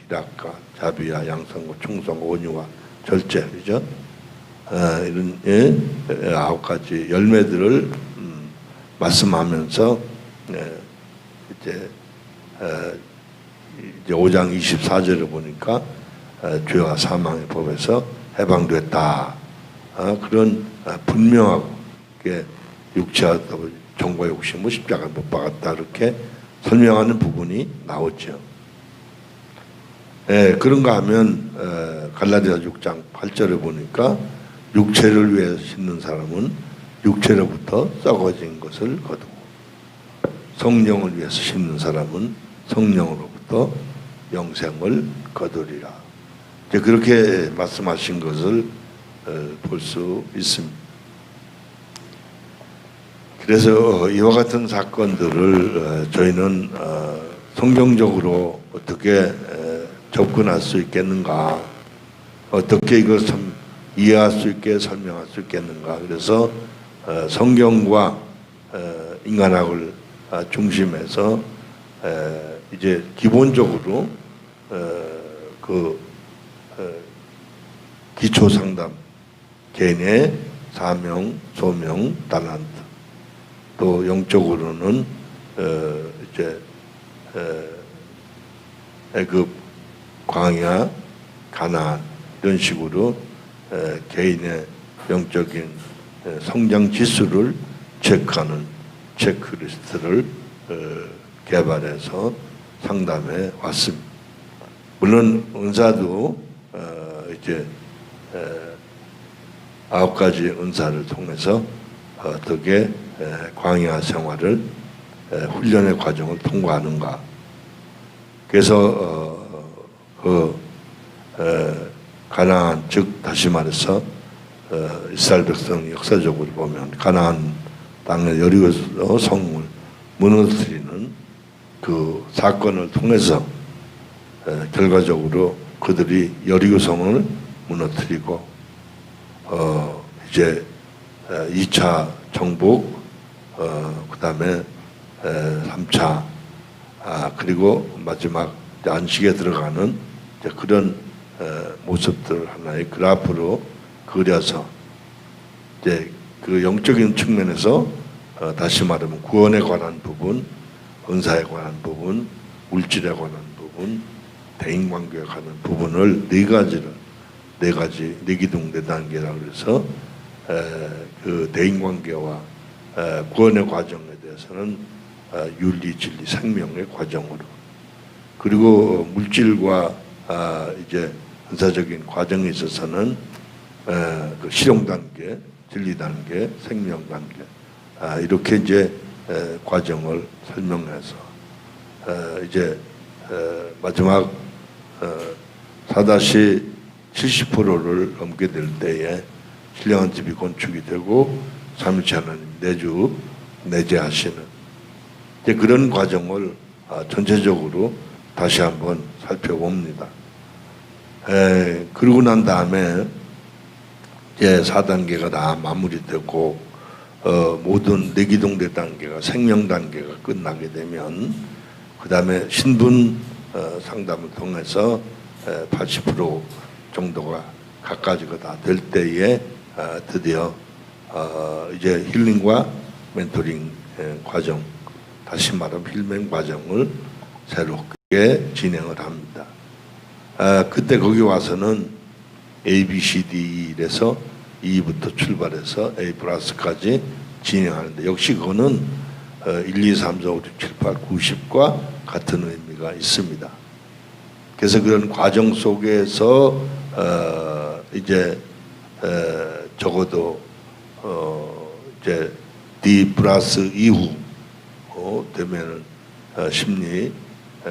희락과 자비와 양성과 충성과 온유와 절제, 그죠? 이런 9가지 열매들을 말씀하면서 이제 5장 24절을 보니까 죄와 사망의 법에서 해방됐다. 그런 분명하게 육체와 정과 욕심을 십자가에 못 박았다. 이렇게 설명하는 부분이 나오죠. 그런가 하면 갈라디아 6장 8절을 보니까 육체를 위해 심는 사람은 육체로부터 썩어진 것을 거두고 성령을 위해서 심는 사람은 성령으로부터 영생을 거두리라. 이제 그렇게 말씀하신 것을 볼 수 있습니다. 그래서 이와 같은 사건들을 저희는 성경적으로 어떻게 접근할 수 있겠는가, 어떻게 이것을 이해할 수 있게 설명할 수 있겠는가. 그래서 성경과 인간학을 중심해서 이제 기본적으로 기초 상담, 개인의 사명, 소명, 달란트, 또 영적으로는 이제 애굽, 광야, 가나안 이런 식으로 개인의 영적인 성장 지수를 체크하는 체크리스트를 개발해서 상담해 왔습니다. 물론 은사도 이제 9가지 은사를 통해서 어떻게 광야 생활을 훈련의 과정을 통과하는가. 그래서 가나안, 즉 다시 말해서 이스라엘 백성이 역사적으로 보면 가나안 땅의 여리고 성을 무너뜨리는 그 사건을 통해서 결과적으로 그들이 여리고 성을 무너뜨리고 이제 2차 정복, 그 다음에 3차, 그리고 마지막 안식에 들어가는 그런 모습들 하나의 그래프로 그려서 이제 그 영적인 측면에서 다시 말하면 구원에 관한 부분, 은사에 관한 부분, 물질에 관한 부분, 대인관계에 관한 부분을 네 가지 네기둥 네 단계라고 해서 그 대인관계와 구원의 과정에 대해서는 윤리, 진리, 생명의 과정으로, 그리고 물질과 이제 은사적인 과정에 있어서는 그 실용 단계, 진리 단계, 생명 단계, 이렇게 이제 과정을 설명해서 이제 마지막 4-70%를 넘게 될 때에 신령한 집이 건축이 되고 삼위일체 하나님 내재하시는 이제 그런 과정을 전체적으로 다시 한번 살펴봅니다. 그러고 난 다음에 이제 4단계가 다 마무리되고 모든 내기동대 단계가 생명 단계가 끝나게 되면 그 다음에 신분 상담을 통해서 80% 정도가 각가지가 다 될 때에 드디어 이제 힐링과 멘토링 과정, 다시 말하면 힐링 과정을 새롭게 진행을 합니다. 그때 거기 와서는 A, B, C, D, E에서 E부터 출발해서 A 플러스까지 진행하는데 역시 그거는 1, 2, 3, 4, 5, 6, 7, 8, 90과 같은 의미가 있습니다. 그래서 그런 과정 속에서 이제 적어도 이제 D 플러스 이후 되면은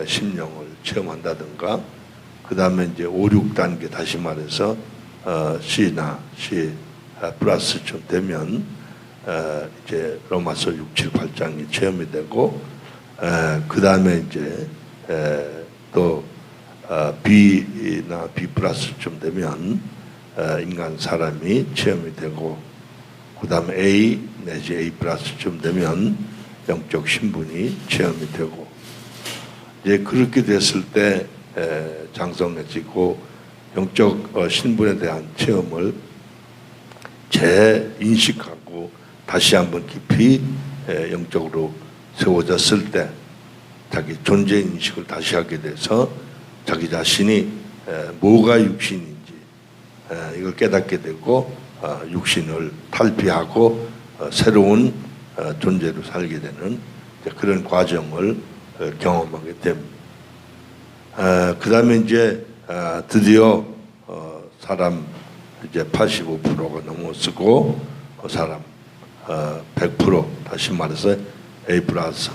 심령을 체험한다든가, 그 다음에 이제 5, 6단계 다시 말해서 C나 C 플러스쯤 되면 이제 로마서 6, 7, 8장이 체험이 되고, 그 다음에 이제 또 B나 B 플러스쯤 되면 인간 사람이 체험이 되고, 그 다음에 A 내지 A 플러스쯤 되면 영적 신분이 체험이 되고, 이제 그렇게 됐을 때 장성해지고 영적 신분에 대한 체험을 재인식하고 다시 한번 깊이 영적으로 세워졌을 때 자기 존재 인식을 다시 하게 돼서 자기 자신이 뭐가 육신인지 이걸 깨닫게 되고 육신을 탈피하고 새로운 존재로 살게 되는 그런 과정을 경험하게 됩니다. 그 다음에 이제 드디어 사람 이제 85%가 넘어서고 사람 100% 다시 말해서 A 플러스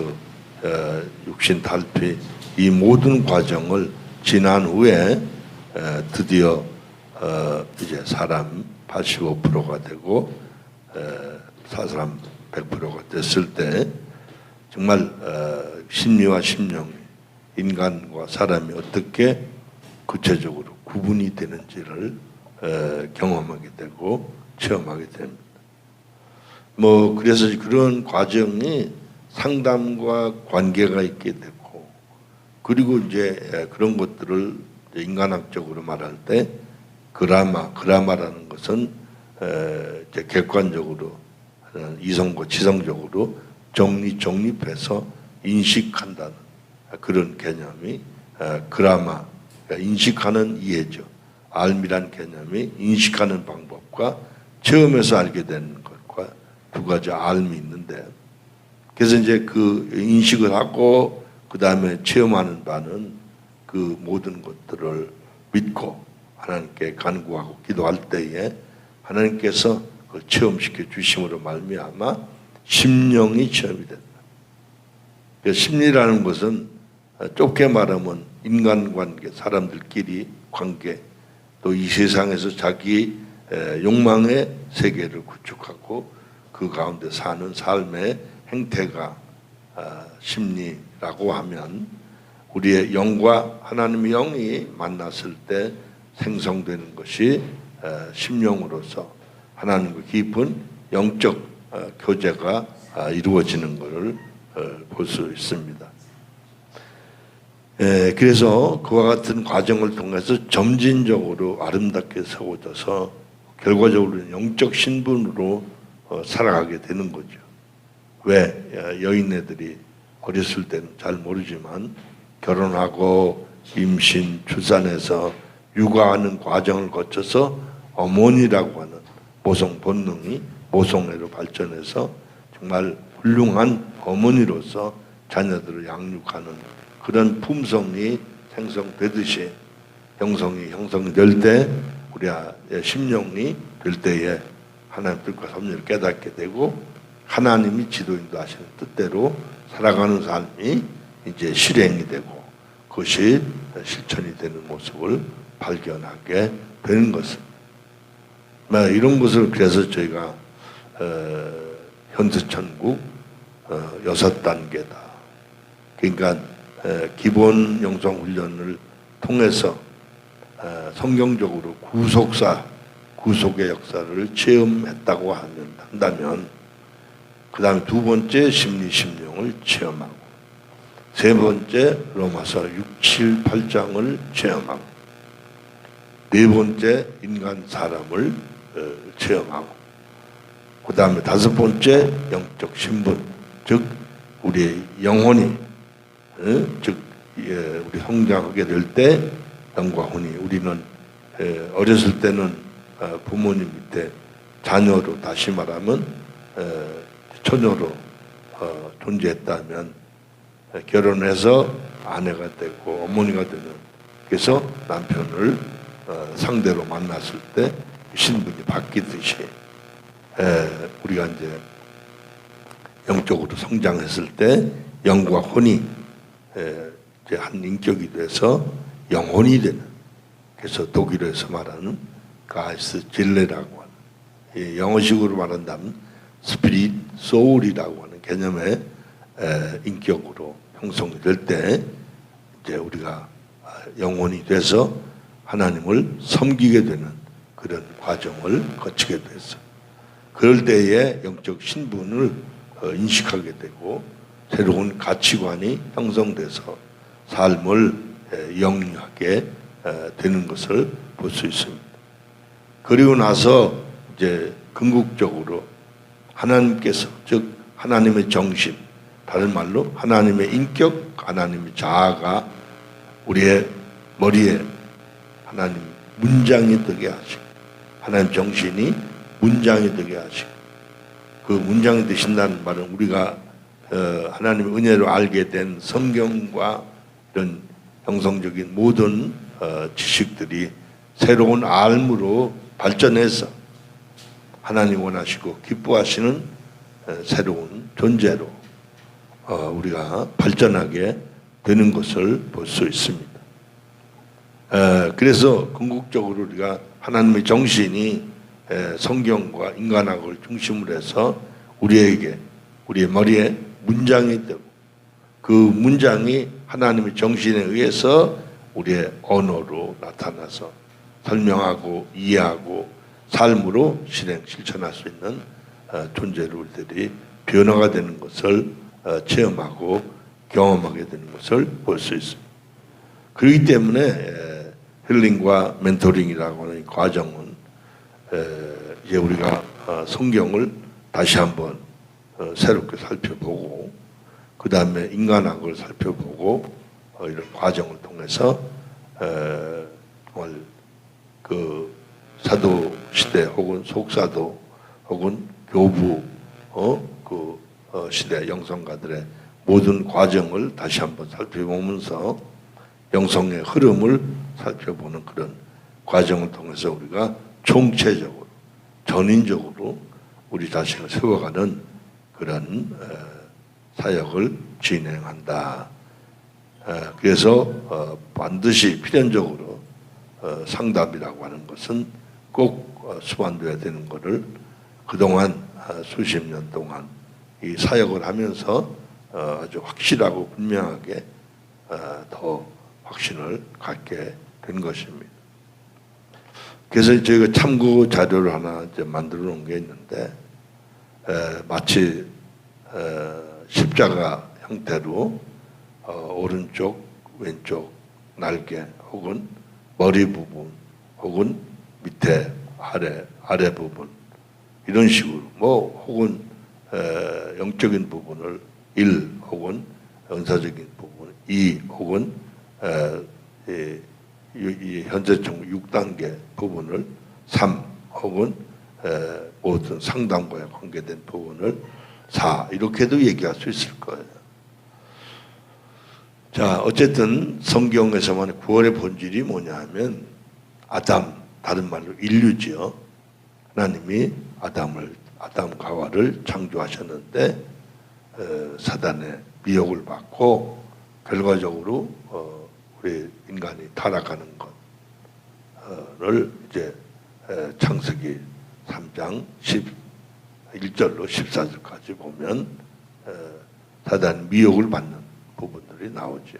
육신 탈피 이 모든 과정을 지난 후에 드디어 이제 사람 85%가 되고 사람 100%가 됐을 때 정말 심리와 심령이 인간과 사람이 어떻게 구체적으로 구분이 되는지를 경험하게 되고 체험하게 됩니다. 그래서 그런 과정이 상담과 관계가 있게 되고 그리고 이제 그런 것들을 인간학적으로 말할 때 그라마라는 것은 이제 객관적으로 이성과 지성적으로 정립해서 인식한다는 그런 개념이 그라마, 그러니까 인식하는 이해죠. 알미란 개념이 인식하는 방법과 체험해서 알게 되는 것과 두 가지 알미 있는데 그래서 이제 그 인식을 하고 그 다음에 체험하는 바는 그 모든 것들을 믿고 하나님께 간구하고 기도할 때에 하나님께서 그걸 체험시켜 주심으로 말미암아 심령이 체험이 된다. 심리라는 것은 좁게 말하면 인간관계, 사람들끼리 관계, 또 이 세상에서 자기 욕망의 세계를 구축하고 그 가운데 사는 삶의 행태가 심리라고 하면 우리의 영과 하나님의 영이 만났을 때 생성되는 것이 심령으로서 하나님과 깊은 영적 교제가 이루어지는 것을 볼 수 있습니다. 그래서 그와 같은 과정을 통해서 점진적으로 아름답게 세워져서 결과적으로 영적 신분으로 살아가게 되는 거죠. 왜 여인네들이 어렸을 때는 잘 모르지만 결혼하고 임신, 출산해서 육아하는 과정을 거쳐서 어머니라고 하는 모성 본능이 모성애로 발전해서 정말 훌륭한 어머니로서 자녀들을 양육하는 그런 품성이 생성되듯이 형성이 될 때 우리의 심령이 될 때에 하나님 뜻과 섭리를 깨닫게 되고 하나님이 지도인도 하시는 뜻대로 살아가는 삶이 이제 실행이 되고 그것이 실천이 되는 모습을 발견하게 되는 것입니다. 이런 것을 그래서 저희가 현수천국 6단계다. 그러니까 기본 영성훈련을 통해서 성경적으로 구속의 역사를 체험했다고 한다면 그 다음에 두 번째 심령을 체험하고 세 번째 로마서 6, 7, 8장을 체험하고 네 번째 인간 사람을 체험하고 그 다음에 다섯 번째 영적 신분 즉 우리의 영혼이 즉 우리 성장하게 될 때 영과 혼이 우리는 어렸을 때는 부모님 밑에 자녀로 다시 말하면 처녀로 존재했다면 결혼해서 아내가 되고 어머니가 되는 그래서 남편을 상대로 만났을 때 신분이 바뀌듯이 우리가 이제 영적으로 성장했을 때 영과 혼이 이제 한 인격이 돼서 영혼이 되는 그래서 독일어에서 말하는 가이스 질레라고 하는 영어식으로 말한다면 스피릿 소울이라고 하는 개념의 인격으로 형성이 될 때 이제 우리가 영혼이 돼서 하나님을 섬기게 되는 그런 과정을 거치게 됐어. 그럴 때에 영적 신분을 인식하게 되고 새로운 가치관이 형성돼서 삶을 영리하게 되는 것을 볼 수 있습니다. 그리고 나서 이제 궁극적으로 하나님께서, 즉 하나님의 정신, 다른 말로 하나님의 인격, 하나님의 자아가 우리의 머리에 하나님 문장이 되게 하시고, 하나님 정신이 문장이 되게 하시고, 그 문장이 되신다는 말은 우리가 하나님의 은혜로 알게 된 성경과 이런 형성적인 모든 지식들이 새로운 알므로 발전해서 하나님 원하시고 기뻐하시는 새로운 존재로 우리가 발전하게 되는 것을 볼 수 있습니다. 그래서 궁극적으로 우리가 하나님의 정신이 성경과 인간학을 중심으로 해서 우리에게, 우리의 머리에 문장이 되고, 그 문장이 하나님의 정신에 의해서 우리의 언어로 나타나서 설명하고 이해하고 삶으로 실천할 수 있는 존재로 우리들이 변화가 되는 것을 체험하고 경험하게 되는 것을 볼 수 있습니다. 그렇기 때문에 힐링과 멘토링이라고 하는 과정은 이제 우리가 성경을 다시 한번 새롭게 살펴보고, 그 다음에 인간학을 살펴보고, 이런 과정을 통해서 정말 그 사도 시대 혹은 속사도 혹은 교부 시대 영성가들의 모든 과정을 다시 한번 살펴보면서 영성의 흐름을 살펴보는 그런 과정을 통해서 우리가 총체적으로, 전인적으로 우리 자신을 세워가는 그런 사역을 진행한다. 그래서 반드시 필연적으로 상담이라고 하는 것은 꼭 수반되어야 되는 것을 그동안 수십 년 동안 이 사역을 하면서 아주 확실하고 분명하게 더 확신을 갖게 된 것입니다. 그래서 저희가 참고 자료를 하나 이제 만들어 놓은 게 있는데, 마치 십자가 형태로 오른쪽, 왼쪽 날개 혹은 머리 부분 혹은 밑에 아래 부분 이런 식으로 혹은 영적인 부분을 1 혹은 은사적인 부분 2 혹은 이 현재적 6단계 부분을 3 혹은 모든 상담과 관계된 부분을 4 이렇게도 얘기할 수 있을 거예요. 자, 어쨌든 성경에서만 구원의 본질이 뭐냐 하면 아담, 다른 말로 인류지요. 하나님이 아담과 하와를 창조하셨는데 사단의 미혹을 받고 결과적으로 우리 인간이 타락하는 것을 이제 창세기 3장 11절로 14절까지 보면 사단 미혹을 받는 부분들이 나오죠.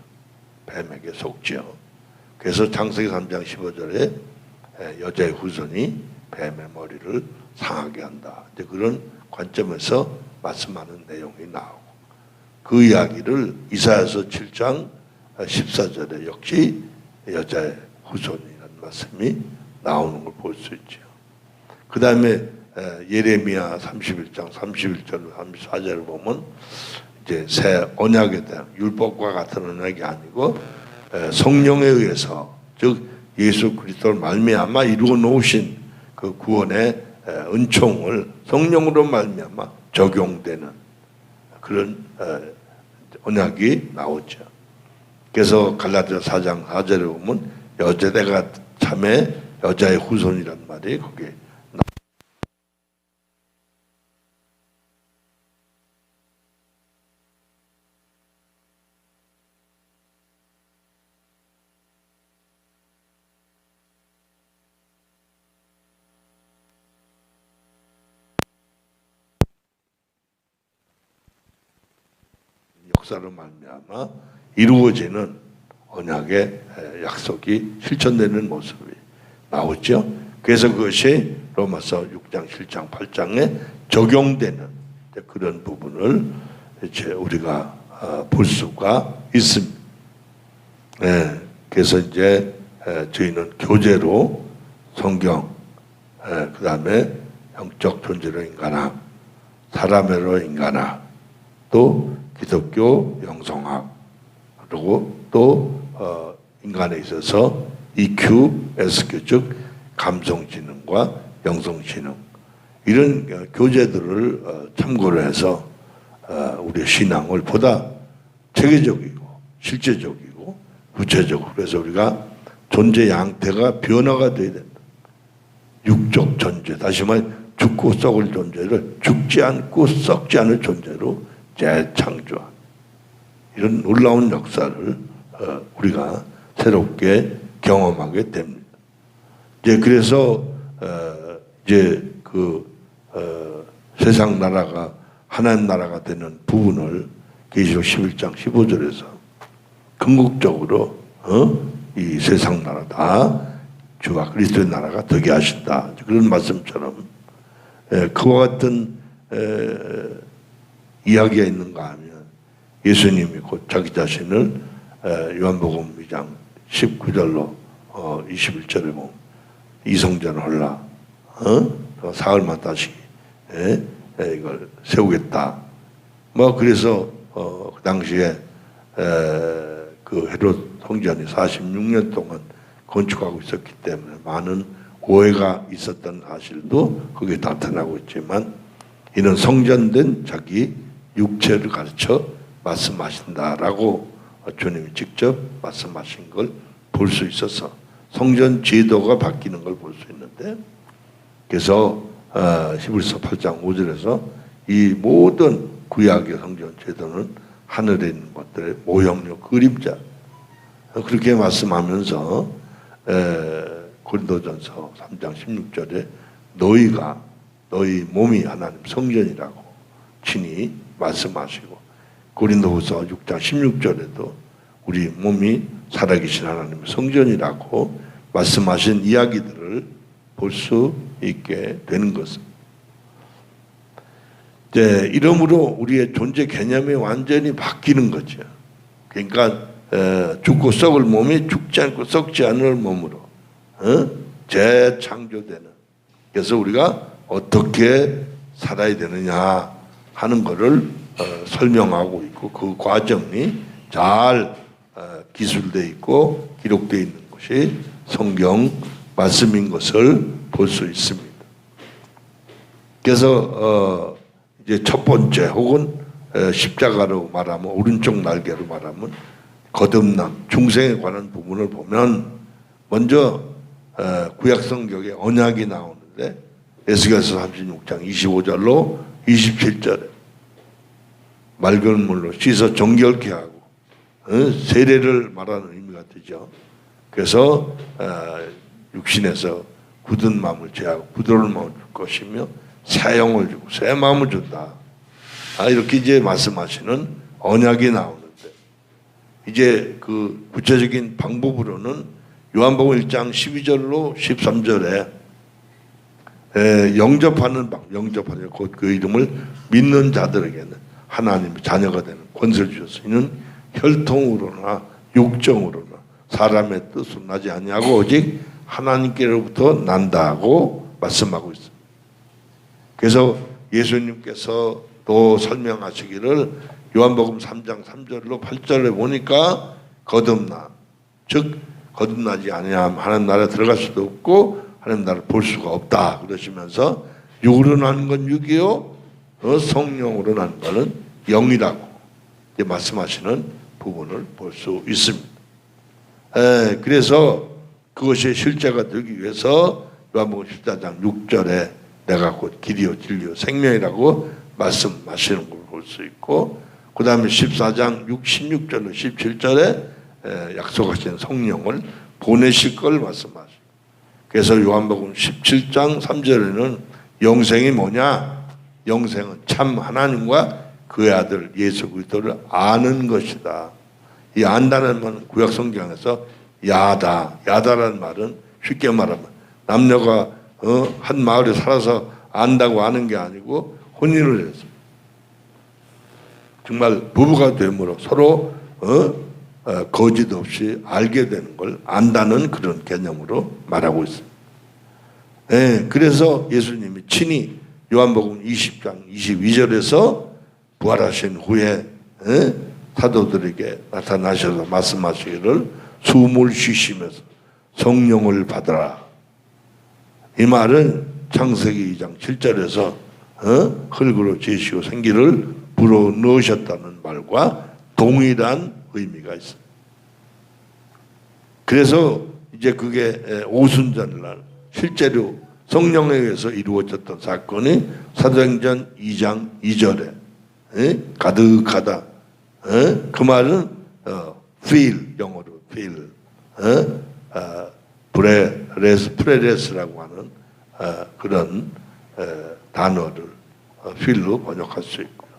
뱀에게 속지요. 그래서 창세기 3장 15절에 여자의 후손이 뱀의 머리를 상하게 한다. 이제 그런 관점에서 말씀하는 내용이 나오고, 그 이야기를 이사야서 7장 14절에 역시 여자의 후손이라는 말씀이 나오는 걸 볼 수 있죠. 그 다음에 예레미야 31장 31절로 34절을 보면 이제 새 언약에 대한 율법과 같은 언약이 아니고 성령에 의해서, 즉 예수 그리스도를 말미암아 이루어 놓으신 그 구원의 은총을 성령으로 말미암아 적용되는 그런 언약이 나오죠. 그래서 갈라디아 4장 4절에 보면 여자대가 참에 여자의 후손이란 말이 거기에 역사로 말미암아 이루어지는 언약의 약속이 실천되는 모습이 나오죠. 그래서 그것이 로마서 6장, 7장, 8장에 적용되는 그런 부분을 이제 우리가 볼 수가 있습니다. 그래서 이제 저희는 교제로 성경, 그 다음에 영적 존재로 인간학, 사람으로 인간학, 또 기독교 영성학, 그리고 또 인간에 있어서 EQ, SQ, 즉 감성지능과 영성지능, 이런 교재들을 참고를 해서 우리의 신앙을 보다 체계적이고 실제적이고 구체적으로, 그래서 우리가 존재 양태가 변화가 돼야 된다. 육적 존재, 다시 말해 죽고 썩을 존재를 죽지 않고 썩지 않을 존재로 재창조한 이런 놀라운 역사를 우리가 새롭게 경험하게 됩니다. 이제 그래서 이제 세상 나라가 하나님 나라가 되는 부분을 계시록 11장 15절에서 궁극적으로 이 세상 나라다 주와 그리스도의 나라가 되게 하신다, 그런 말씀처럼 그와 같은 이야기가 있는가 하면 예수님이 곧 자기 자신을 요한복음 2장 19절로 21절에 보면 이성전을 헐라 사흘만 다시 이걸 세우겠다. 뭐 그래서 그 당시에 그 헤롯 성전이 46년 동안 건축하고 있었기 때문에 많은 오해가 있었던 사실도 거기에 나타나고 있지만, 이는 성전된 자기 육체를 가르쳐 말씀하신다라고 주님이 직접 말씀하신 걸 볼 수 있어서 성전 제도가 바뀌는 걸 볼 수 있는데, 그래서 히브리서 8장 5절에서 이 모든 구약의 성전 제도는 하늘에 있는 것들의 모형료 그림자, 그렇게 말씀하면서 고린도전서 3장 16절에 너희 몸이 하나님 성전이라고 친히 말씀하시고, 고린도후서 6장 16절에도 우리 몸이 살아계신 하나님의 성전이라고 말씀하신 이야기들을 볼 수 있게 되는 것입니다. 이제 이러므로 우리의 존재 개념이 완전히 바뀌는 거죠. 그러니까 죽고 썩을 몸이 죽지 않고 썩지 않을 몸으로 재창조되는, 그래서 우리가 어떻게 살아야 되느냐 하는 것을 설명하고 있고, 그 과정이 잘 기술되어 있고 기록되어 있는 것이 성경 말씀인 것을 볼 수 있습니다. 그래서 이제 첫 번째 혹은 십자가로 말하면, 오른쪽 날개로 말하면 거듭남, 중생에 관한 부분을 보면 먼저 구약성경에 언약이 나오는데 에스겔서 36장 25절로 27절에 맑은 물로 씻어 정결케 하고 세례를 말하는 의미가 되죠. 그래서 육신에서 굳은 마음을 제하고 부드러운 마음을 줄 것이며 새 영을 주고 새 마음을 준다. 이렇게 이제 말씀하시는 언약이 나오는데, 이제 그 구체적인 방법으로는 요한복음 1장 12절로 13절에 영접하는 곧 그 이름을 믿는 자들에게는 하나님의 자녀가 되는 권세를 주셔서 이는 혈통으로나 육정으로나 사람의 뜻으로 나지 아니하고 오직 하나님께로부터 난다고 말씀하고 있습니다. 그래서 예수님께서 또 설명하시기를 요한복음 3장 3절로 8절에 보니까 거듭나, 즉 거듭나지 아니하면 하나님 나라에 들어갈 수도 없고 하나님 나라를 볼 수가 없다 그러시면서, 육으로 나는 건 육이요 성령으로 나는 것은 영이라고 말씀하시는 부분을 볼 수 있습니다. 그래서 그것이 실제가 되기 위해서 요한복음 14장 6절에 내가 곧 길이요 진리요 생명이라고 말씀하시는 걸 볼 수 있고, 그 다음에 14장 16절로 17절에 약속하신 성령을 보내실 걸 말씀하시고, 그래서 요한복음 17장 3절에는 영생이 뭐냐? 영생은 참 하나님과 그의 아들 예수 그리스도를 아는 것이다. 이 안다는 말은 구약 성경에서 야다라는 말은 쉽게 말하면 남녀가 한 마을에 살아서 안다고 아는 게 아니고 혼인을 해서 정말 부부가 됨으로 서로 거짓 없이 알게 되는 걸 안다는 그런 개념으로 말하고 있습니다. 네, 그래서 예수님이 친히 요한복음 20장 22절에서 부활하신 후에 사도들에게 나타나셔서 말씀하시기를 숨을 쉬시면서 성령을 받아라. 이 말은 창세기 2장 7절에서 흙으로 지으시고 생기를 불어넣으셨다는 말과 동일한 의미가 있어요. 그래서 이제 그게 오순절날 실제로 성령에 의해서 이루어졌던 사건이 사도행전 2장 2절에 가득하다. 그 말은 feel, 영어로 feel, 프레레스라고 하는 그런 단어를 feel로 번역할 수 있고요.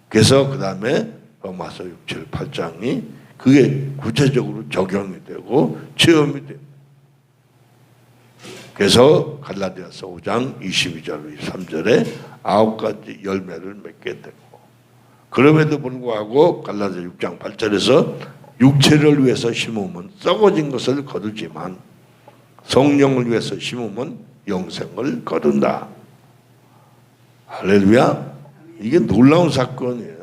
그래서 그 다음에 로마서 6, 7, 8장이 그게 구체적으로 적용이 되고 체험이 됩니다. 그래서 갈라디아서 5장 22절, 23절에 9가지 열매를 맺게 되고, 그럼에도 불구하고 갈라디아 6장 8절에서 육체를 위해서 심으면 썩어진 것을 거두지만 성령을 위해서 심으면 영생을 거둔다. 할렐루야. 이게 놀라운 사건이에요.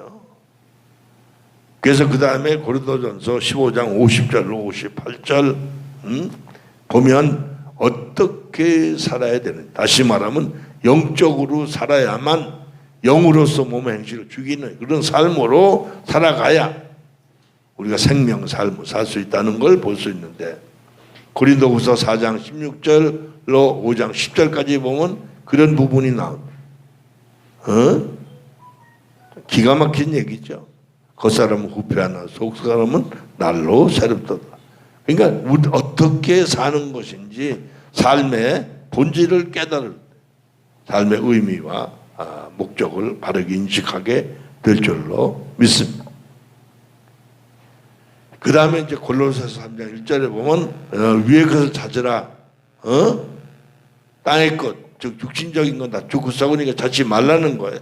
그래서 그 다음에 고린도전서 15장 50절로 58절 보면 어떻게 살아야 되는, 다시 말하면 영적으로 살아야만 영으로서 몸의 행실을 죽이는 그런 삶으로 살아가야 우리가 생명 삶을 살 수 있다는 걸 볼 수 있는데, 고린도후서 4장 16절로 5장 10절까지 보면 그런 부분이 나옵니다. 기가 막힌 얘기죠. 겉사람은 후패하나 속사람은 날로 새롭다. 그러니까 우리 어떻게 사는 것인지 삶의 본질을 깨달을 때 삶의 의미와 목적을 바르게 인식하게 될 줄로 믿습니다. 그 다음에 이제 골로새서 3장 1절에 보면 위의 것을 찾으라. 땅의 것, 즉 육신적인 건 다 죽고 썩으니까 찾지 말라는 거예요.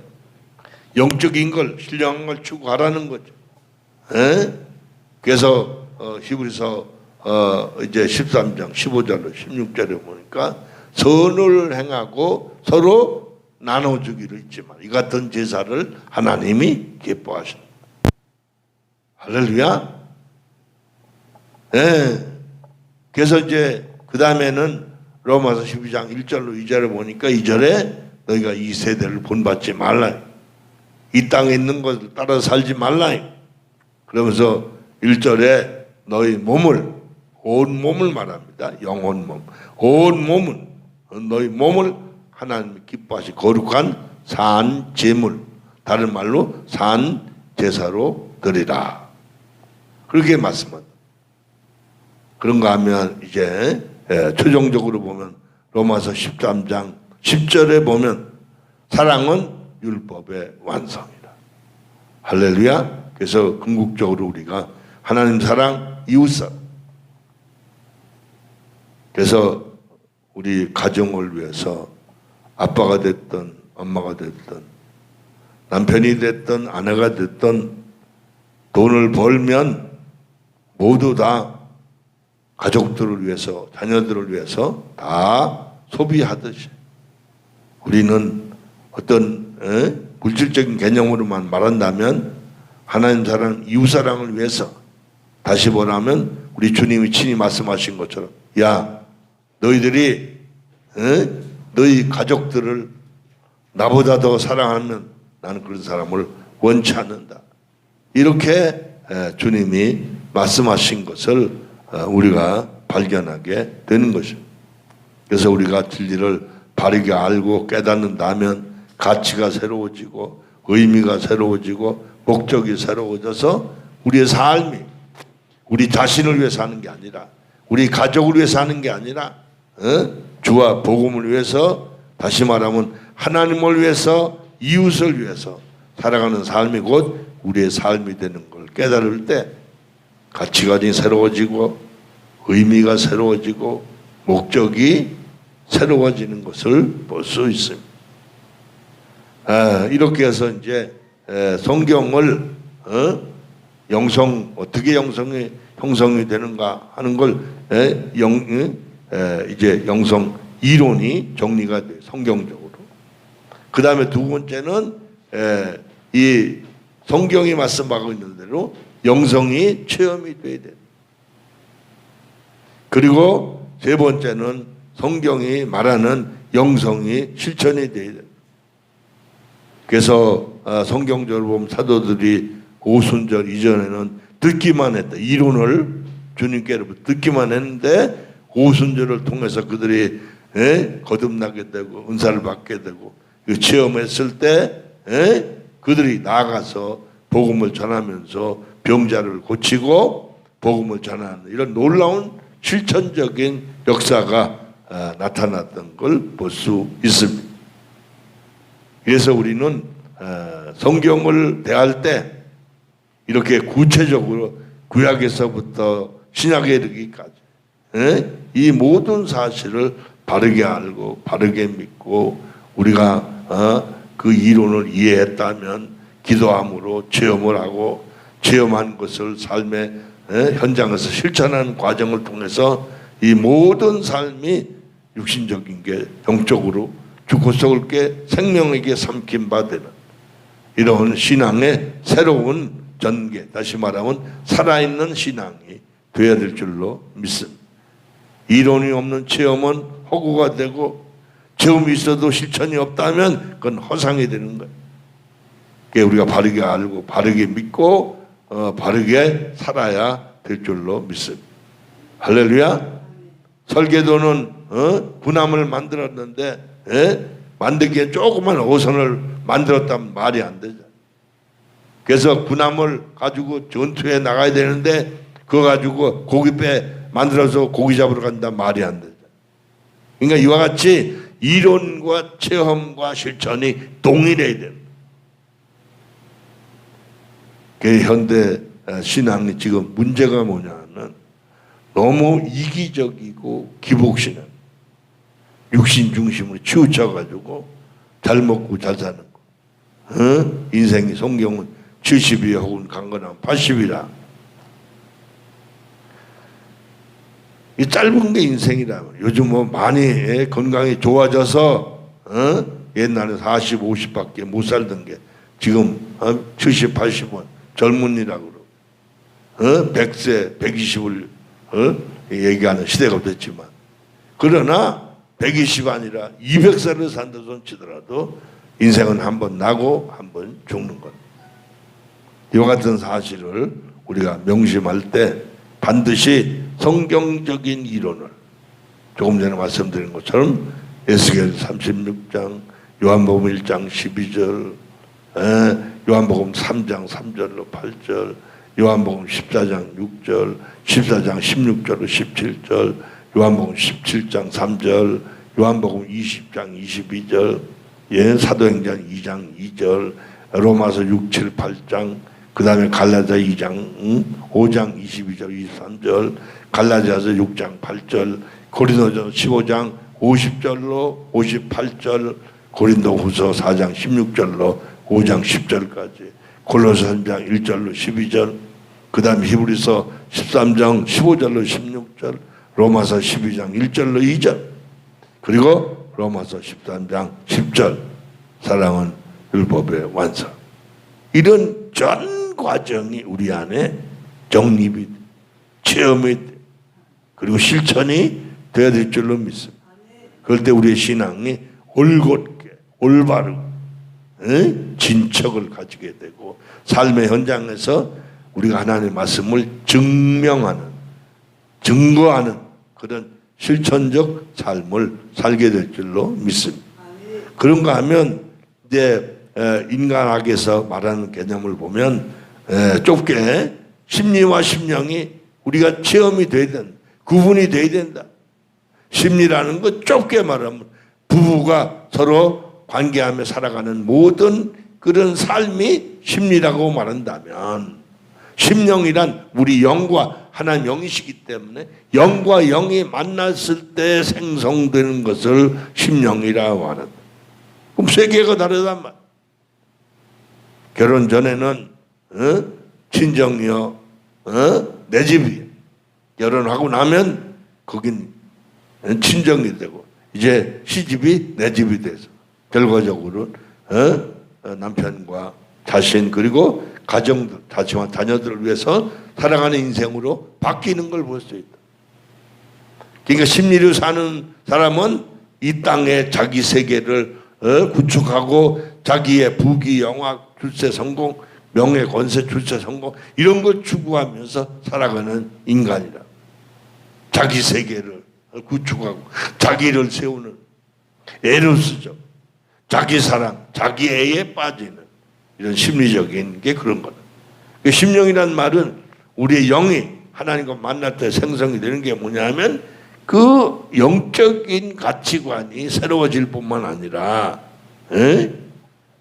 영적인 걸, 신령한 걸 추구하라는 거죠. 그래서 히브리서 이제 13장 15절로 16절에 보니까 선을 행하고 서로 나눠주기로 했지만 이 같은 제사를 하나님이 기뻐하신다. 할렐루야. 그래서 이제 그 다음에는 로마서 12장 1절로 2절에 보니까 2절에 너희가 이 세대를 본받지 말라. 이 땅에 있는 것을 따라 살지 말라. 그러면서 1절에 너희 몸을, 온 몸을 말합니다. 영혼 몸. 온 몸은, 너희 몸을 하나님이 기뻐하시 거룩한 산 제물, 다른 말로 산 제사로 드리라. 그렇게 말씀합니다. 그런가 하면 이제 최종적으로 보면 로마서 13장 10절에 보면 사랑은 율법의 완성이다. 할렐루야. 그래서 궁극적으로 우리가 하나님 사랑, 이웃 사랑. 그래서 우리 가정을 위해서 아빠가 됐든 엄마가 됐든 남편이 됐든 아내가 됐든 돈을 벌면 모두 다 가족들을 위해서, 자녀들을 위해서 다 소비하듯이 우리는 어떤 물질적인 개념으로만 말한다면 하나님 사랑, 이웃 사랑을 위해서, 다시 말하면 우리 주님이 친히 말씀하신 것처럼 야 너희들이 너희 가족들을 나보다 더 사랑하면 나는 그런 사람을 원치 않는다. 이렇게 주님이 말씀하신 것을 우리가 발견하게 되는 것입니다. 그래서 우리가 진리를 바르게 알고 깨닫는다면 가치가 새로워지고 의미가 새로워지고 목적이 새로워져서 우리의 삶이 우리 자신을 위해 사는 게 아니라 우리 가족을 위해 사는 게 아니라 주와 복음을 위해서, 다시 말하면 하나님을 위해서, 이웃을 위해서 살아가는 삶이 곧 우리의 삶이 되는 걸 깨달을 때 가치관이 새로워지고 의미가 새로워지고 목적이 새로워지는 것을 볼 수 있습니다. 이렇게 해서 이제 성경을 영성 어떻게 영성이 형성이 되는가 하는 걸 이제 영성 이론이 정리가 돼 성경적으로. 그 다음에 두 번째는 이 성경이 말씀하고 있는 대로 영성이 체험이 돼야 돼. 그리고 세 번째는 성경이 말하는 영성이 실천이 돼야 돼. 그래서 성경적으로 보면 사도들이 오순절 이전에는 듣기만 했다. 이론을 주님께로부터 듣기만 했는데 오순절을 통해서 그들이 거듭나게 되고 은사를 받게 되고 체험했을 때 그들이 나아가서 복음을 전하면서 병자를 고치고 복음을 전하는 이런 놀라운 실천적인 역사가 나타났던 걸 볼 수 있습니다. 그래서 우리는 성경을 대할 때 이렇게 구체적으로 구약에서부터 신약에 이르기까지 이 모든 사실을 바르게 알고 바르게 믿고 우리가 그 이론을 이해했다면 기도함으로 체험을 하고 체험한 것을 삶의 현장에서 실천하는 과정을 통해서 이 모든 삶이 육신적인 게 영적으로 죽고 썩을 게 생명에게 삼킨 바 되는 이런 신앙의 새로운 전개, 다시 말하면 살아있는 신앙이 되어야 될 줄로 믿습니다. 이론이 없는 체험은 허구가 되고 체험이 있어도 실천이 없다면 그건 허상이 되는 거예요. 그러니까 우리가 바르게 알고 바르게 믿고 바르게 살아야 될 줄로 믿습니다. 할렐루야. 설계도는 군함을 만들었는데 만들기에 조그만 어선을 만들었다면 말이 안 되죠. 그래서 군함을 가지고 전투에 나가야 되는데 그거 가지고 고깃배 만들어서 고기 잡으러 간다 말이 안 되죠. 그러니까 이와 같이 이론과 체험과 실천이 동일해야 됩니다. 그 현대 신앙이 지금 문제가 뭐냐면 너무 이기적이고 기복신앙, 육신 중심으로 치우쳐가지고 잘 먹고 잘 사는 거. 인생이 성경은 70이야 혹은 강건하면 80이라. 이 짧은 게 인생이라. 요즘 뭐 많이 건강이 좋아져서 옛날에 40, 50밖에 못 살던 게 지금 70, 80은 젊은이라고 그러고 100세, 120을 얘기하는 시대가 됐지만 그러나 120 아니라 200살을 산다 손 치더라도 인생은 한 번 나고 한 번 죽는 것. 이와 같은 사실을 우리가 명심할 때 반드시 성경적인 이론을 조금 전에 말씀드린 것처럼 에스겔 36장, 요한복음 1장 12절, 요한복음 3장 3절로 8절, 요한복음 14장 6절, 14장 16절로 17절, 요한복음 17장 3절, 요한복음 20장 22절, 사도행전 2장 2절, 로마서 6, 7, 8장, 그 다음에 갈라디아 2장 5장 22절 23절, 갈라디아서 6장 8절, 고린도전 15장 50절로 58절, 고린도후서 4장 16절로 5장 10절까지, 골로새 3장 1절로 12절, 그 다음에 히브리서 13장 15절로 16절, 로마서 12장 1절로 2절, 그리고 로마서 13장 10절, 사랑은 율법의 완성. 이런 전 과정이 우리 안에 정립이, 체험이, 그리고 실천이 되어야 될 줄로 믿습니다. 그럴 때 우리의 신앙이 올곧게, 올바르고 진척을 가지게 되고 삶의 현장에서 우리가 하나님의 말씀을 증명하는, 증거하는 그런 실천적 삶을 살게 될 줄로 믿습니다. 그런가 하면 이제 인간학에서 말하는 개념을 보면 좁게 심리와 심령이 우리가 체험이 돼야 된다. 구분이 돼야 된다. 심리라는 것 좁게 말하면 부부가 서로 관계하며 살아가는 모든 그런 삶이 심리라고 말한다면, 심령이란 우리 영과 하나님 영이시기 때문에 영과 영이 만났을 때 생성되는 것을 심령이라고 하는. 그럼 세계가 다르단 말이야. 결혼 전에는 친정이요, 내 집이요. 결혼하고 나면 거긴 친정이 되고 이제 시집이 내 집이 돼서 결과적으로 남편과 자신 그리고 가정들, 자녀들을 위해서 살아가는 인생으로 바뀌는 걸 볼 수 있다. 그러니까 심리로 사는 사람은 이 땅에 자기 세계를 구축하고 자기의 부귀, 영화, 출세, 성공, 명예, 권세, 출세, 성공 이런 걸 추구하면서 살아가는 인간이라. 자기 세계를 구축하고 자기를 세우는 에로스죠. 자기 사랑, 자기 애에 빠지는 이런 심리적인 게 그런 거다. 심령이란 말은 우리의 영이 하나님과 만날 때 생성이 되는 게 뭐냐면 그 영적인 가치관이 새로워질 뿐만 아니라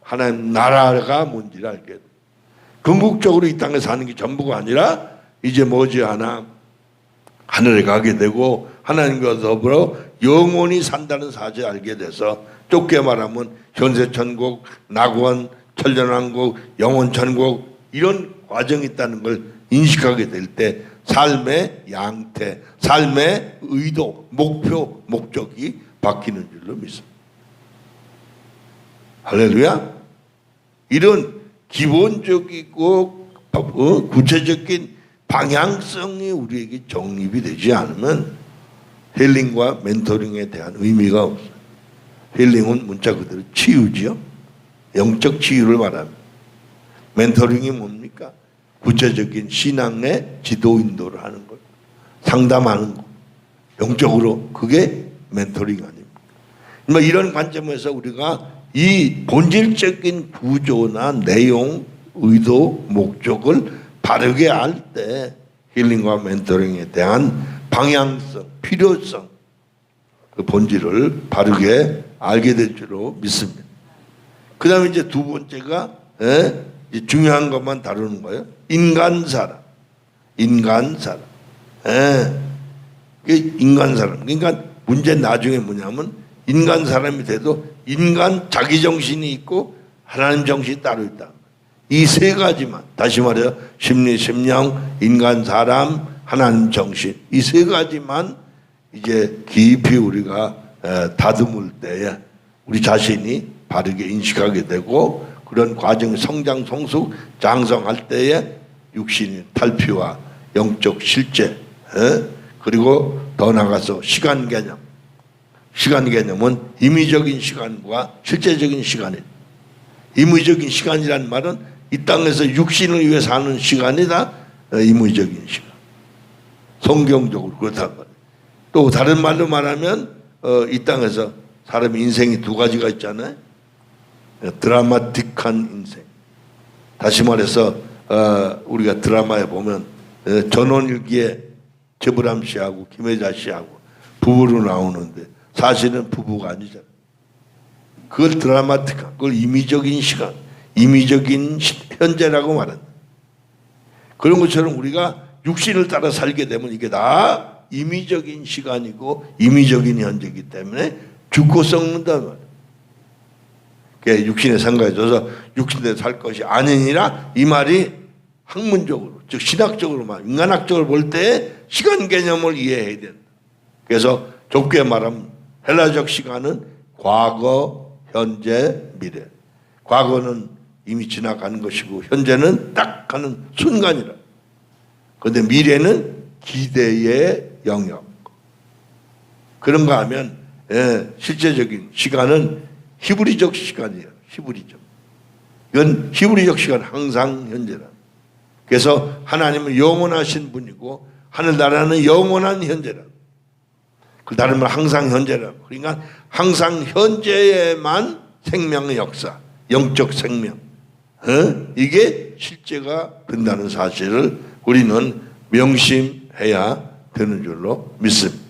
하나님 나라가 뭔지를 알게 돼. 궁극적으로 이 땅에 사는 게 전부가 아니라 이제 머지않아 하늘에 가게 되고 하나님과 더불어 영원히 산다는 사실을 알게 돼서 좁게 말하면 현세천국, 낙원, 천년왕국, 영원천국 이런 과정이 있다는 걸 인식하게 될 때 삶의 양태, 삶의 의도, 목표, 목적이 바뀌는 줄로 믿습니다. 할렐루야. 이런 기본적이고 구체적인 방향성이 우리에게 정립이 되지 않으면 힐링과 멘토링에 대한 의미가 없어요. 힐링은 문자 그대로 치유지요. 영적 치유를 말합니다. 멘토링이 뭡니까? 구체적인 신앙의 지도 인도를 하는 것, 상담하는 것, 영적으로 그게 멘토링 아닙니까? 뭐 이런 관점에서 우리가 이 본질적인 구조나 내용, 의도, 목적을 바르게 알 때 힐링과 멘토링에 대한 방향성, 필요성, 그 본질을 바르게 알게 될 줄로 믿습니다. 그 다음에 이제 두 번째가 중요한 것만 다루는 거예요. 인간사람. 인간사람. 인간사람. 그러니까 문제는 나중에 뭐냐면 인간 사람이 돼도 인간 자기 정신이 있고 하나님 정신이 따로 있다. 이 세 가지만 다시 말해요. 심리, 심령, 인간 사람, 하나님 정신 이 세 가지만 이제 깊이 우리가 다듬을 때에 우리 자신이 바르게 인식하게 되고 그런 과정 성장 성숙 장성할 때에 육신의 탈피와 영적 실제 그리고 더 나가서 시간 개념. 시간 개념은 임의적인 시간과 실제적인 시간이에요. 임의적인 시간이란 말은 이 땅에서 육신을 위해 사는 시간이다. 임의적인 시간. 성경적으로 그렇단 말이에요. 또 다른 말로 말하면 이 땅에서 사람의 인생이 두 가지가 있잖아요. 드라마틱한 인생. 다시 말해서 우리가 드라마에 보면 전원일기에 최불암 씨하고 김혜자 씨하고 부부로 나오는데 사실은 부부가 아니잖아요. 그걸 드라마틱한, 그걸 임의적인 시간, 임의적인 현재라고 말한다. 그런 것처럼 우리가 육신을 따라 살게 되면 이게 다 임의적인 시간이고 임의적인 현재이기 때문에 죽고 썩는단 말이에요. 그게 육신에 상가해져서 육신에 살 것이 아니니라 이 말이 학문적으로 즉 신학적으로 말 인간학적으로 볼 때 시간 개념을 이해해야 된다. 그래서 좁게 말하면 헬라적 시간은 과거, 현재, 미래. 과거는 이미 지나가는 것이고 현재는 딱 하는 순간이라. 그런데 미래는 기대의 영역. 그런가 하면 실제적인 시간은 히브리적 시간이에요. 히브리적. 이건 히브리적 시간 항상 현재라. 그래서 하나님은 영원하신 분이고 하늘나라는 영원한 현재라. 그 다른 말 항상 현재라. 그러니까 항상 현재에만 생명의 역사, 영적 생명, 이게 실제가 된다는 사실을 우리는 명심해야 되는 줄로 믿습니다.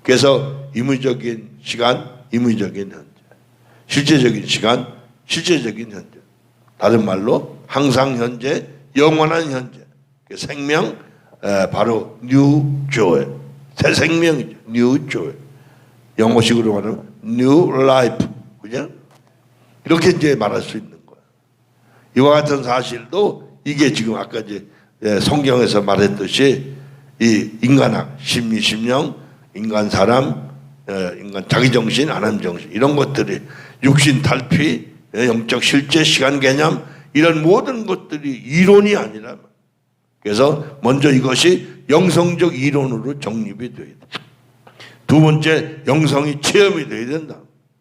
그래서 임의적인 시간, 임의적인 현재, 실제적인 시간, 실제적인 현재. 다른 말로 항상 현재, 영원한 현재. 생명, 바로 뉴 조엘. 새 생명이죠. 뉴 조엘. 영어식으로 말하면 뉴 라이프. 그죠? 이렇게 이제 말할 수 있는 거예요. 이와 같은 사실도 이게 지금 아까 이제 성경에서 말했듯이 이 인간학, 심리, 심령, 인간 사람, 인간 자기 정신, 하나님 정신 이런 것들이 육신 탈피, 영적 실제, 시간 개념 이런 모든 것들이 이론이 아니라 그래서 먼저 이것이 영성적 이론으로 정립이 돼야 돼. 두 번째 영성이 체험이 돼야 된다.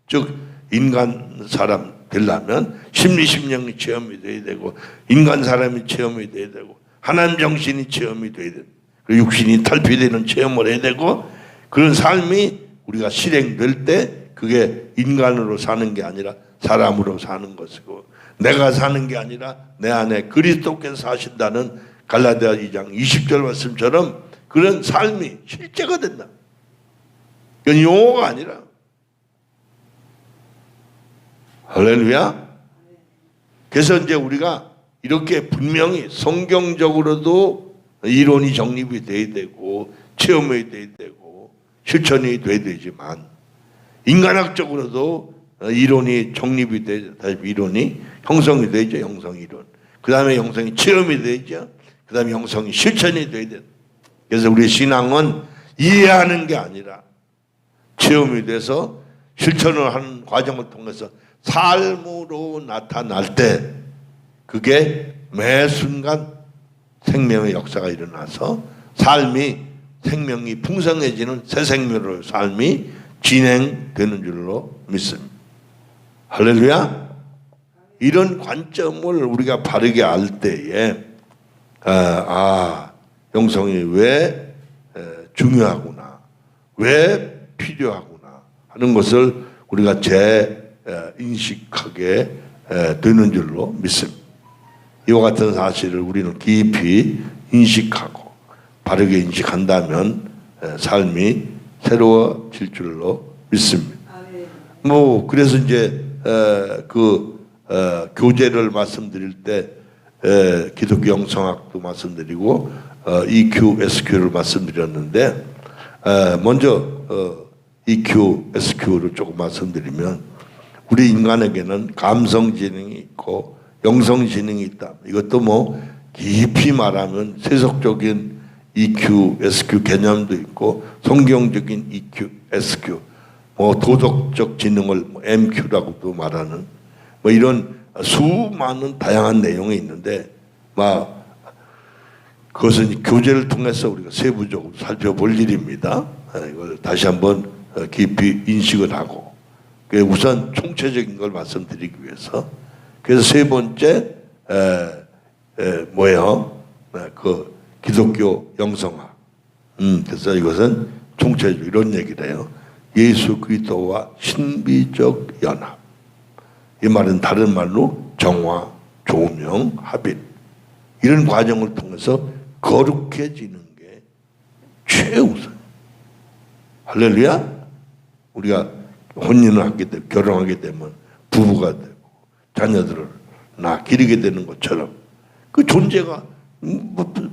즉 인간 사람 되려면 심리 심령이 체험이 돼야 되고 인간 사람이 체험이 돼야 되고 하나님 정신이 체험이 돼야 된다. 그리고 육신이 탈피되는 체험을 해야 되고 그런 삶이 우리가 실행될 때 그게 인간으로 사는 게 아니라 사람으로 사는 것이고 내가 사는 게 아니라 내 안에 그리스도께서 사신다는 갈라디아 2장 20절 말씀처럼 그런 삶이 실제가 된다. 이건 용어가 아니라 할렐루야. 그래서 이제 우리가 이렇게 분명히 성경적으로도 이론이 정립이 돼야 되고 체험이 돼야 되고 실천이 돼야 되지만 인간학적으로도 이론이 정립이 돼야 돼. 이론이 형성이 되죠. 형성 이론. 그 다음에 형성이 체험이 되죠. 그 다음에 형성이 실천이 돼야 돼. 그래서 우리 신앙은 이해하는 게 아니라 체험이 돼서 실천을 하는 과정을 통해서 삶으로 나타날 때 그게 매 순간 생명의 역사가 일어나서 삶이 생명이 풍성해지는 새 생명으로 삶이 진행되는 줄로 믿습니다. 할렐루야. 이런 관점을 우리가 바르게 알 때에 영성이 왜 중요하구나, 왜 필요하구나 하는 것을 우리가 인식하게 되는 줄로 믿습니다. 이와 같은 사실을 우리는 깊이 인식하고 바르게 인식한다면 삶이 새로워질 줄로 믿습니다. 그래서 이제 교재를 말씀드릴 때 기독교 영성학도 말씀드리고 EQ, SQ를 말씀드렸는데 먼저 EQ, SQ를 조금 말씀드리면 우리 인간에게는 감성 지능이 있고 영성 지능이 있다. 이것도 깊이 말하면 세속적인 EQ, SQ 개념도 있고 성경적인 EQ, SQ 도덕적 지능을 MQ라고도 말하는 이런 수많은 다양한 내용이 있는데 그것은 교재를 통해서 우리가 세부적으로 살펴볼 일입니다. 이걸 다시 한번 깊이 인식을 하고 우선 총체적인 걸 말씀드리기 위해서 그래서 세 번째 기독교 영성학. 그래서 이것은 총체적 이런 얘기래요. 예수 그리스도와 신비적 연합. 이 말은 다른 말로 정화, 조명, 합일 이런 과정을 통해서 거룩해지는 게 최우선. 할렐루야. 우리가 혼인을 하게 되고 결혼하게 되면 부부가 되고 자녀들을 기르게 되는 것처럼 그 존재가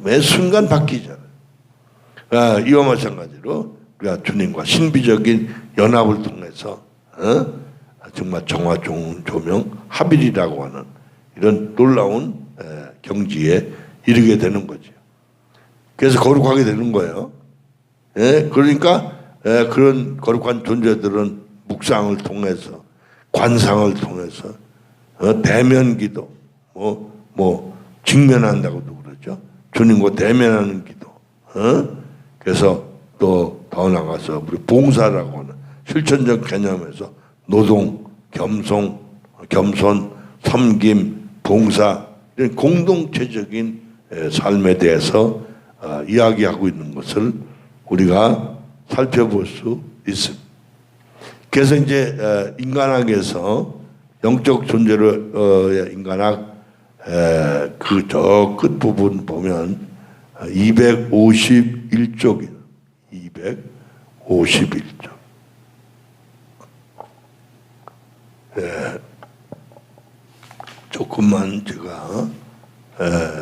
매 순간 바뀌잖아요. 이와 마찬가지로 우리가 주님과 신비적인 연합을 통해서 정말 정화, 조명, 합일이라고 하는 이런 놀라운 경지에 이르게 되는 거죠. 그래서 거룩하게 되는 거예요. 그러니까 그런 거룩한 존재들은 묵상을 통해서 관상을 통해서 대면기도 직면한다고도 그러죠. 주님과 대면하는 기도. 그래서 또 더 나가서 우리 봉사라고 하는 실천적 개념에서 노동, 겸손, 섬김, 봉사 이런 공동체적인 삶에 대해서 이야기하고 있는 것을 우리가 살펴볼 수 있습니다. 그래서 이제 인간학에서 영적 존재로 인간학 저 끝부분 보면 251쪽이에요. 251쪽. 조금만 제가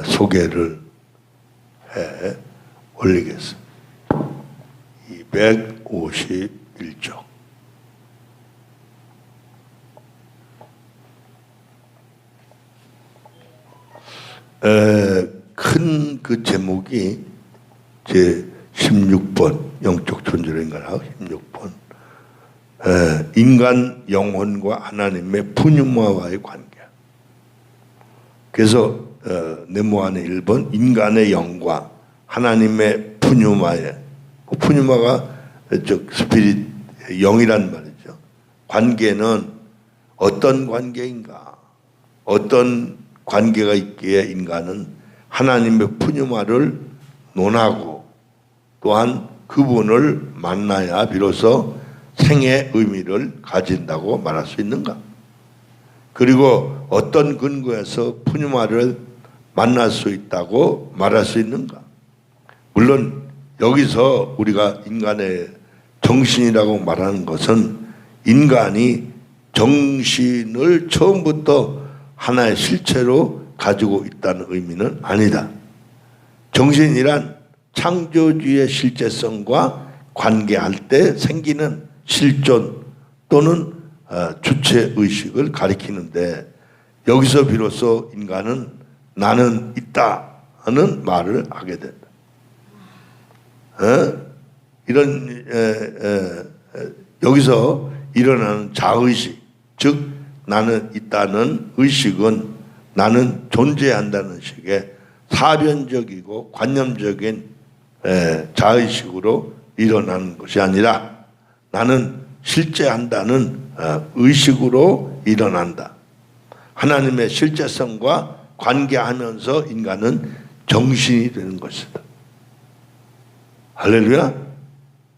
소개를 해 올리겠습니다. 251쪽. 큰 그 제목이 제 16번 영적 존재인가요? 16번 인간 영혼과 하나님의 푸뉴마와의 관계. 그래서 네모안의 1번 인간의 영과 하나님의 푸뉴마의 푸뉴마가 스피릿 영이란 말이죠. 관계는 어떤 관계인가? 어떤 관계가 있기에 인간은 하나님의 푸뉴마를 논하고 또한 그분을 만나야 비로소 생의 의미를 가진다고 말할 수 있는가? 그리고 어떤 근거에서 푸뉴마를 만날 수 있다고 말할 수 있는가? 물론 여기서 우리가 인간의 정신이라고 말하는 것은 인간이 정신을 처음부터 하나의 실체로 가지고 있다는 의미는 아니다. 정신이란 창조주의 실제성과 관계할 때 생기는 실존 또는 주체의식을 가리키는데 여기서 비로소 인간은 나는 있다는 말을 하게 된다. 이런 여기서 일어나는 자의식, 즉 나는 있다는 의식은 나는 존재한다는 식의 사변적이고 관념적인 자의식으로 일어나는 것이 아니라 나는 실제한다는 의식으로 일어난다. 하나님의 실제성과 관계하면서 인간은 정신이 되는 것이다. 할렐루야.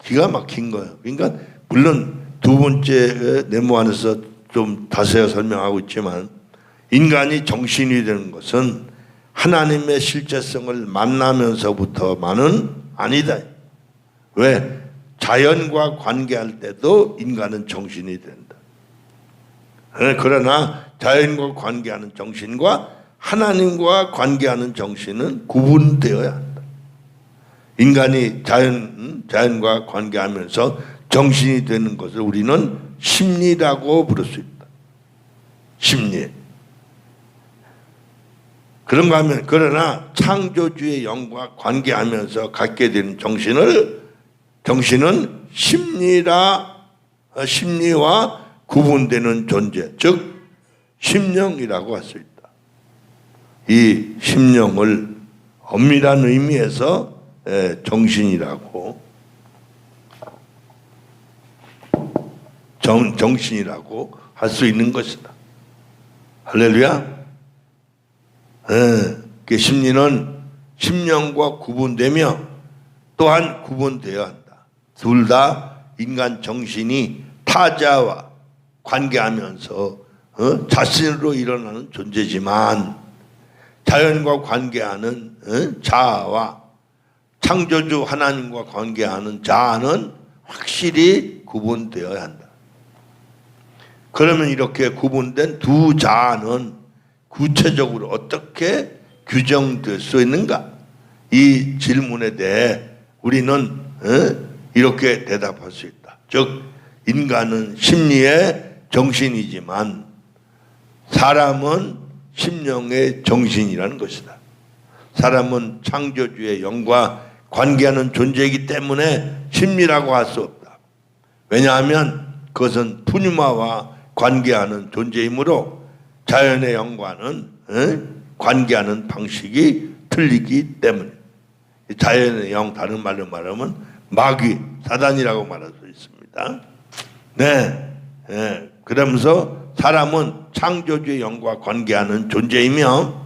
기가 막힌 거예요. 그러니까 물론 두 번째 네모안에서 좀 자세히 설명하고 있지만 인간이 정신이 되는 것은 하나님의 실제성을 만나면서부터만은 아니다. 왜? 자연과 관계할 때도 인간은 정신이 된다. 그러나 자연과 관계하는 정신과 하나님과 관계하는 정신은 구분되어야 한다. 인간이 자연과 관계하면서 정신이 되는 것을 우리는 심리라고 부를 수 있다. 심리. 그런가 하면 그러나 창조주의 영과 관계하면서 갖게 되는 정신은 심리와 구분되는 존재, 즉 심령이라고 할 수 있다. 이 심령을 엄밀한 의미에서 정신이라고 정신이라고 할 수 있는 것이다. 할렐루야. 그 심리는 심령과 구분되며 또한 구분되어야 한다. 둘 다 인간 정신이 타자와 관계하면서 자신으로 일어나는 존재지만 자연과 관계하는 자아와 창조주 하나님과 관계하는 자아는 확실히 구분되어야 한다. 그러면 이렇게 구분된 두 자아는 구체적으로 어떻게 규정될 수 있는가? 이 질문에 대해 우리는 이렇게 대답할 수 있다. 즉 인간은 심리의 정신이지만 사람은 심령의 정신이라는 것이다. 사람은 창조주의 영과 관계하는 존재이기 때문에 심리라고 할 수 없다. 왜냐하면 그것은 푸뉴마와 관계하는 존재이므로 자연의 영과는 관계하는 방식이 틀리기 때문에 자연의 영, 다른 말로 말하면 마귀, 사단이라고 말할 수 있습니다. 그러면서 사람은 창조주의 영과 관계하는 존재이며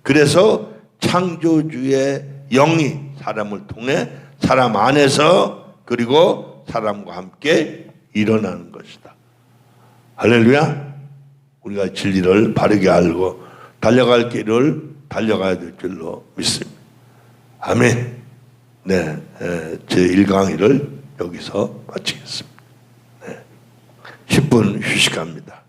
그래서 창조주의 영이 사람을 통해 사람 안에서 그리고 사람과 함께 일어나는 것이다. 할렐루야. 우리가 진리를 바르게 알고 달려갈 길을 달려가야 될 줄로 믿습니다. 아멘. 제 1강의를 여기서 마치겠습니다. 10분 휴식합니다.